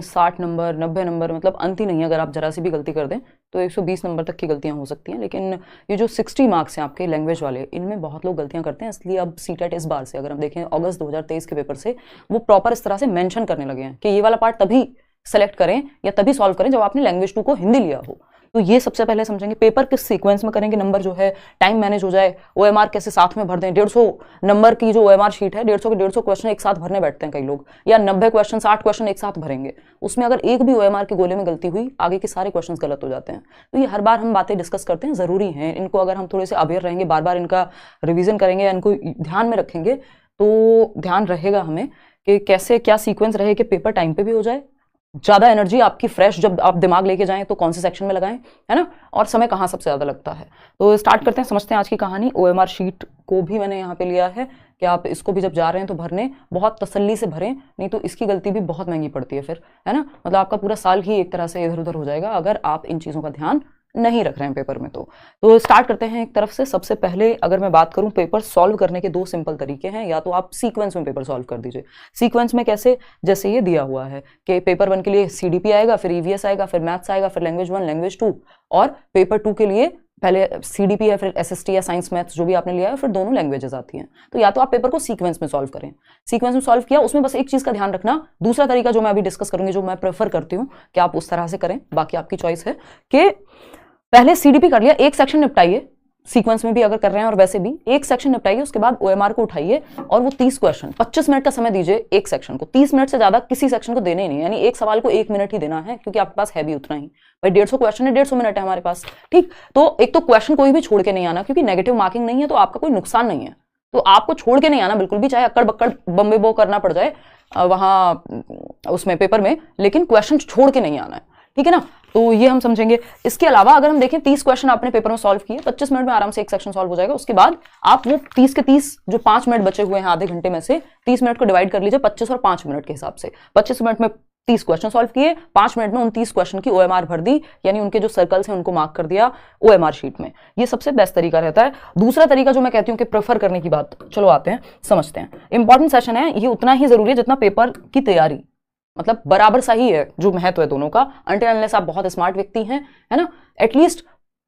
60 number 90 number, मतलब अंत ही नहीं है। अगर आप जरा सी भी गलती कर दें तो 120 नंबर तक की गलतियां हो सकती हैं। लेकिन ये जो 60 मार्क्स हैं आपके लैंग्वेज वाले, इनमें बहुत लोग गलतियां करते हैं। इसलिए अब सीटेट इस बार से, अगर हम देखें अगस्त 2023 के पेपर से, वो प्रॉपर इस तरह से मेंशन करने लगे हैं कि ये वाला पार्ट तभी सेलेक्ट करें या तभी सॉल्व करें जब आपने लैंग्वेज 2 को हिंदी लिया हो। तो ये सबसे पहले समझेंगे पेपर किस सीक्वेंस में करेंगे, नंबर जो है टाइम मैनेज हो जाए, ओएमआर कैसे साथ में भर दें। 150 नंबर की जो ओएमआर शीट है, 150 के 150 क्वेश्चन एक साथ भरने बैठते हैं कई लोग, या 90 क्वेश्चन 60 क्वेश्चन एक साथ भरेंगे। उसमें अगर एक भी ओएमआर के गोले में गलती हुई, आगे के सारे क्वेश्चन गलत हो जाते हैं। तो ये हर बार हम बातें डिस्कस करते हैं, जरूरी है इनको अगर हम थोड़े से अवेयर रहेंगे, बार बार इनका रिविजन करेंगे, इनको ध्यान में रखेंगे, तो ध्यान रहेगा हमें कि कैसे क्या सीक्वेंस रहे कि पेपर टाइम पे भी हो जाए, ज्यादा एनर्जी आपकी फ्रेश जब आप दिमाग लेके जाएं तो कौन से सेक्शन में लगाएं, है ना, और समय कहाँ सबसे ज्यादा लगता है। तो स्टार्ट करते हैं, समझते हैं आज की कहानी। ओएमआर शीट को भी मैंने यहाँ पे लिया है कि आप इसको भी जब जा रहे हैं तो भरने बहुत तसल्ली से भरें, नहीं तो इसकी गलती भी बहुत महंगी पड़ती है फिर, है ना। मतलब आपका पूरा साल ही एक तरह से इधर उधर हो जाएगा अगर आप इन चीजों का ध्यान नहीं रख रहे हैं पेपर में। तो स्टार्ट करते हैं एक तरफ से। सबसे पहले अगर मैं बात करूं, पेपर सॉल्व करने के 2 सिंपल तरीके हैं। या तो आप सीक्वेंस में पेपर सॉल्व कर दीजिए। सीक्वेंस में कैसे, जैसे ये दिया हुआ है कि पेपर 1 के लिए सीडीपी आएगा, फिर ईवीएस आएगा, फिर मैथ्स आएगा, फिर लैंग्वेज 1 लैंग्वेज 2, और पेपर 2 के लिए पहले सीडीपी है, फिर एसएसटी या साइंस मैथ्स जो भी आपने लिया है, फिर दोनों लैंग्वेजेस आती हैं। तो या तो आप पेपर को सीक्वेंस में सॉल्व करें। सीक्वेंस में सॉल्व किया, उसमें बस एक चीज का ध्यान रखना, दूसरा तरीका जो मैं अभी डिस्कस करूंगी, जो मैं प्रेफर करती हूँ कि आप उस तरह से करें, बाकी आपकी चॉइस है, कि पहले सीडीपी कर लिया, एक सेक्शन निपटाइए, सीक्वेंस में भी अगर कर रहे हैं और वैसे भी एक सेक्शन निपटाइए, उसके बाद ओएमआर को उठाइए और वो 30 क्वेश्चन, 25 मिनट का समय दीजिए एक सेक्शन को। 30 मिनट से ज्यादा किसी सेक्शन को देने ही नहीं, यानी एक सवाल को 1 मिनट ही देना है, क्योंकि आपके पास है भी उतना ही। भाई 150 क्वेश्चन है, 150 मिनट है हमारे पास, ठीक। तो एक तो क्वेश्चन कोई भी छोड़ के नहीं आना, क्योंकि नेगेटिव मार्किंग नहीं है तो आपका कोई नुकसान नहीं है, तो आपको छोड़ के नहीं आना बिल्कुल भी, चाहे अक्कड़ बक्कड़ बम्बे बो करना पड़ जाए वहां उसमें पेपर में, लेकिन क्वेश्चन छोड़ के नहीं आना है, ठीक है ना। तो ये हम समझेंगे। इसके अलावा अगर हम देखें 30 क्वेश्चन आपने पेपर में सॉल्व किए, 25 मिनट में आराम से एक सेक्शन सॉल्व हो जाएगा। उसके बाद आप वो 30 के 30 जो 5 मिनट बचे हुए हैं आधे घंटे में से, 30 मिनट को डिवाइड कर लीजिए 25 और 5 मिनट के हिसाब से। 25 मिनट में 30 क्वेश्चन सॉल्व किए, 5 मिनट में उन 30 क्वेश्चन की ओएमआर भर दी, यानी उनके जो सर्कल्स हैं उनको मार्क कर दिया ओएमआर शीट में। ये सबसे बेस्ट तरीका रहता है। दूसरा तरीका जो मैं कहती हूँ कि प्रेफर करने की बात, चलो आते हैं समझते हैं। इंपॉर्टेंट सेशन है, ये उतना ही जरूरी है जितना पेपर की तैयारी, मतलब बराबर सा ही है जो महत्व है दोनों का। अनटिल अनलेस आप बहुत स्मार्ट व्यक्ति हैं, है ना, एटलीस्ट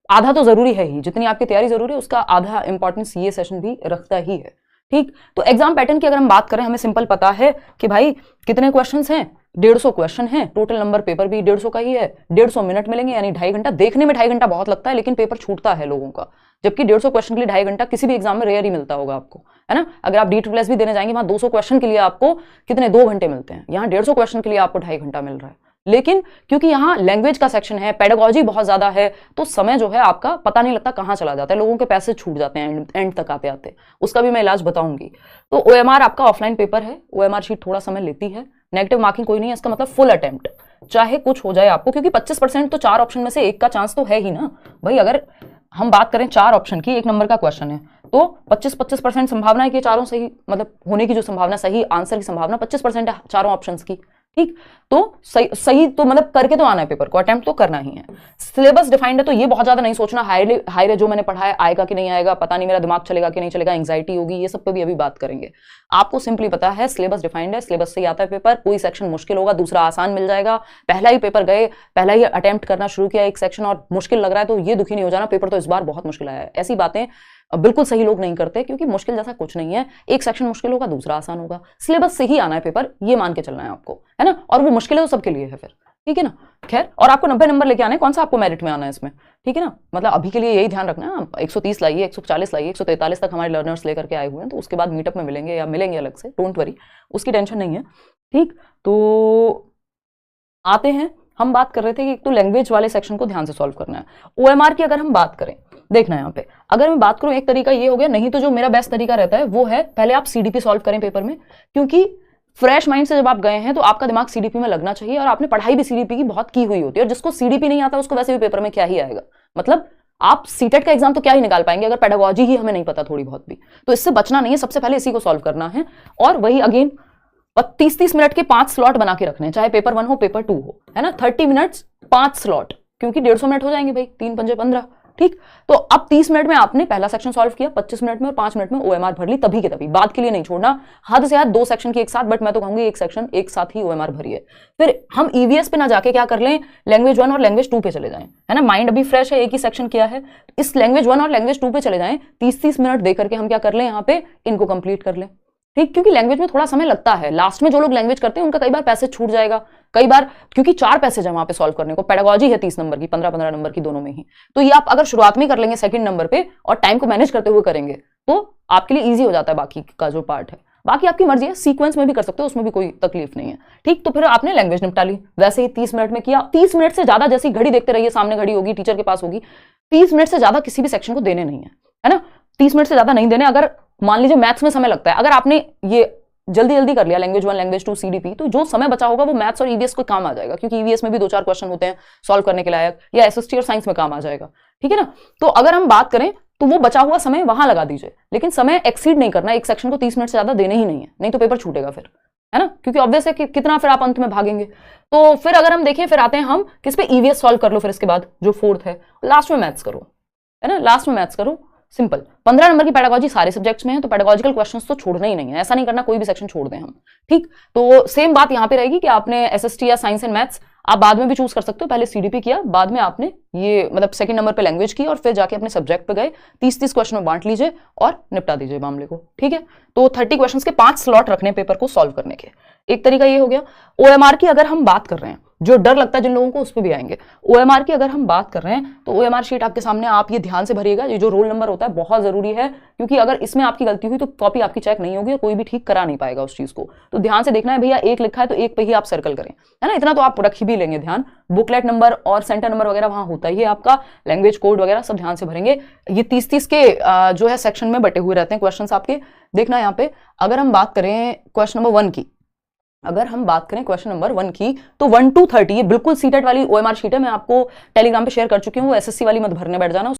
आधा तो जरूरी है ही, जितनी आपकी तैयारी जरूरी है उसका आधा इंपॉर्टेंस ये सेशन भी रखता ही है, ठीक। तो एग्जाम पैटर्न की अगर हम बात करें, हमें सिंपल पता है कि भाई कितने क्वेश्चंस हैं, 150 क्वेश्चन है, टोटल नंबर पेपर भी 150 का ही है, 150 मिनट मिलेंगे, यानी 2.5 घंटा। देखने में 2.5 घंटा बहुत लगता है, लेकिन पेपर छूटता है लोगों का, जबकि 150 क्वेश्चन के लिए 2.5 घंटा किसी भी एग्जाम में रेयर ही मिलता होगा आपको, है ना। अगर आप D++ भी देने जाएंगे, वहां 200 क्वेश्चन के लिए आपको कितने 2 घंटे मिलते हैं, यहाँ 150 क्वेश्चन के लिए आपको 2.5 घंटा मिल रहा है। लेकिन क्योंकि यहाँ लैंग्वेज का सेक्शन है, पेडागोजी बहुत ज्यादा है, तो समय जो है आपका पता नहीं लगता कहाँ चला जाता है, लोगों के पैसे छूट जाते हैं एंड तक आते आते। उसका भी मैं इलाज बताऊंगी। तो ओएमआर आपका ऑफलाइन पेपर है, ओएमआर शीट थोड़ा समय लेती है, नेगेटिव मार्किंग कोई नहीं है, इसका मतलब फुल अटेम्प्ट, चाहे कुछ हो जाए आपको, क्योंकि 25% तो 4 ऑप्शन में से एक का चांस तो है ही ना भाई। अगर हम बात करें 4 ऑप्शन की, 1 नंबर का क्वेश्चन है, तो 25% संभावना है कि चारों सही, मतलब होने की जो संभावना, सही आंसर की संभावना 25% है चारों ऑप्शंस की, ठीक। तो सही तो मतलब करके तो आना है, पेपर को अटेम्प्ट तो करना ही है। सिलेबस डिफाइंड है, तो ये बहुत ज्यादा नहीं सोचना हाई जो मैंने पढ़ा है आएगा कि नहीं आएगा, पता नहीं मेरा दिमाग चलेगा कि नहीं चलेगा, एंग्जाइटी होगी, ये सब पे भी अभी बात करेंगे। आपको सिंपली पता है सिलेबस डिफाइंड है, सिलेबस से ही आता है पेपर, कोई सेक्शन मुश्किल होगा दूसरा आसान मिल जाएगा। पहला ही पेपर गए, पहला ही अटेम्प्ट करना शुरू किया एक सेक्शन और मुश्किल लग रहा है, तो ये दुखी नहीं हो जाना, पेपर तो इस बार बहुत मुश्किल आया है। ऐसी बातें बिल्कुल सही लोग नहीं करते, क्योंकि मुश्किल जैसा कुछ नहीं है, एक सेक्शन मुश्किल होगा दूसरा आसान होगा, सिलेबस से ही आना है पेपर, ये मान के चलना है आपको, है ना। और वो मुश्किल है तो सबके लिए है फिर, ठीक है ना। खैर, और आपको 90 नंबर लेके आने, कौन सा आपको मेरिट में आना है इसमें, ठीक है ना। मतलब अभी के लिए यही ध्यान रखना है, 130 लाइए, 140 लाइए, 143 तक हमारे लर्नर्स लेकर के आए हुए हैं, तो उसके बाद मीटअप में मिलेंगे या मिलेंगे अलग से, डोंट वरी, उसकी टेंशन नहीं है, ठीक। तो आते हैं, हम बात कर रहे थे कि एक तो लैंग्वेज वाले सेक्शन को ध्यान से सॉल्व करना है। ओएमआर की अगर हम बात करें, देखना यहाँ पे, अगर मैं बात करूं, एक तरीका ये हो गया, नहीं तो जो मेरा बेस्ट तरीका रहता है वो है पहले आप सीडीपी सॉल्व करें पेपर में, क्योंकि फ्रेश माइंड से जब आप गए हैं तो आपका दिमाग सीडीपी में लगना चाहिए, और आपने पढ़ाई भी सीडीपी की बहुत की हुई होती है, और जिसको सीडीपी नहीं आता उसको वैसे भी पेपर में क्या ही आएगा, मतलब आप सीटेट का एग्जाम तो क्या ही निकाल पाएंगे अगर पेडागोजी ही हमें नहीं पता थोड़ी बहुत भी। तो इससे बचना नहीं है, सबसे पहले इसी को सॉल्व करना है। और वही अगेन 30-30 मिनट के 5 स्लॉट बना के रखने, चाहे पेपर 1 हो पेपर 2 हो, है ना। 30 मिनट्स 5 स्लॉट, क्योंकि 150 मिनट हो जाएंगे भाई, 3 पंजे 15, ठीक, तो अब 30 मिनट में आपने पहला सेक्शन सॉल्व किया, 25 मिनट में और 5 मिनट में ओएमआर भर ली, तभी के तभी, बाद के लिए नहीं छोड़ना, हद से हद 2 सेक्शन की एक साथ, बट मैं तो कहूंगी एक सेक्शन एक साथ ही ओएमआर भरिए। फिर हम ईवीएस पे ना जाके क्या कर लें, लैंग्वेज 1 और लैंग्वेज 2 पे चले जाएं, है ना, माइंड अभी फ्रेश है, एक ही सेक्शन किया है, इस लैंग्वेज 1 और लैंग्वेज 2 पे चले जाएं, 30-30 मिनट दे करके हम क्या कर लें, यहाँ पे इनको कंप्लीट कर लें। ठीक, क्योंकि लैंग्वेज में थोड़ा समय लगता है, लास्ट में जो लोग लैंग्वेज करते हैं उनका कई बार पैसेज छूट जाएगा, कई बार, क्योंकि 4 पैसेज है वहां पे सॉल्व करने को, पेडागोजी है 30 नंबर की, 15-15 नंबर की दोनों में ही, तो ये आप अगर शुरुआत में कर लेंगे सेकंड नंबर पे और टाइम को मैनेज करते हुए करेंगे तो आपके लिए ईजी हो जाता है बाकी का जो पार्ट है। बाकी आपकी मर्जी है, सीक्वेंस में भी कर सकते हो, उसमें भी कोई तकलीफ नहीं है। ठीक, तो फिर आपने लैंग्वेज निपटा ली, वैसे ही 30 मिनट में किया, 30 मिनट से ज्यादा, जैसी घड़ी देखते रहिए, सामने घड़ी होगी, टीचर के पास होगी, 30 मिनट से ज्यादा किसी भी सेक्शन को देने नहीं है ना, 30 मिनट से ज्यादा नहीं देने। अगर मान लीजिए मैथ्स में समय लगता है, अगर आपने ये जल्दी जल्दी कर लिया लैंग्वेज 1 लैंग्वेज 2 सीडीपी, तो जो समय बचा होगा वो मैथ्स और ईवीएस को काम आ जाएगा, क्योंकि ईवीएस में भी 2-4 क्वेश्चन होते हैं सॉल्व करने के लायक, या एसएसटी और साइंस में काम आ जाएगा। ठीक है ना, तो अगर हम बात करें तो वो बचा हुआ समय वहां लगा दीजिए, लेकिन समय एक्सीड नहीं करना, एक सेक्शन को 30 मिनट से ज्यादा देने ही नहीं है, नहीं तो पेपर छूटेगा फिर, है ना, क्योंकि ऑब्वियस है कि कितना फिर आप अंत में भागेंगे। तो फिर अगर हम देखें, फिर आते हैं हम किस पे, ईवीएस सॉल्व कर लो, फिर इसके बाद जो 4th है, लास्ट में मैथ्स करो, है ना, लास्ट में मैथ्स करो, सिंपल। 15 नंबर की पेडागोजी सारे सब्जेक्ट्स में है, तो पेडागोजिकल क्वेश्चंस तो छोड़ना ही नहीं है, ऐसा नहीं करना कोई भी सेक्शन छोड़ दें हम। ठीक, तो सेम बात यहाँ पे रहेगी कि आपने एसएसटी या साइंस एंड मैथ्स आप बाद में भी चूज कर सकते हो, पहले सीडीपी किया, बाद में आपने ये मतलब सेकंड नंबर पे लैंग्वेज की, और फिर जाके अपने सब्जेक्ट पे गए, 30-30 क्वेश्चन में बांट लीजिए और निपटा दीजिए मामले को। ठीक है, तो 30 क्वेश्चन के 5 स्लॉट रखने पेपर को सॉल्व करने के। एक तरीका ये हो गया। ओएमआर की अगर हम बात कर रहे हैं, जो डर लगता है जिन लोगों को, उस पर भी आएंगे। ओएमआर की अगर हम बात कर रहे हैं तो ओएमआर शीट आपके सामने, आप ये ध्यान से भरिएगा, ये जो रोल नंबर होता है बहुत जरूरी है, क्योंकि अगर इसमें आपकी गलती हुई तो कॉपी आपकी चेक नहीं होगी और कोई भी ठीक करा नहीं पाएगा उस चीज को। तो ध्यान से देखना है भैया, 1 लिखा है तो 1 पे ही आप सर्कल करें, है ना, इतना तो आप रख ही भी लेंगे ध्यान। बुकलेट नंबर और सेंटर नंबर वगैरह वहां होता ही है आपका, लैंग्वेज कोड वगैरह सब ध्यान से भरेंगे। ये 30-30 के जो है सेक्शन में बटे हुए रहते हैं क्वेश्चंस आपके। देखना यहाँ पे, अगर हम बात करें क्वेश्चन नंबर 1 की, अगर हम बात करें क्वेश्चन नंबर 1 की, तो 1 to 30 ये बिल्कुल सीटेट वाली ओएमआर शीट है, मैं आपको टेलीग्राम पे शेयर कर चुकी हूँ, वो एसएससी वाली मत भरने बैठ जाना।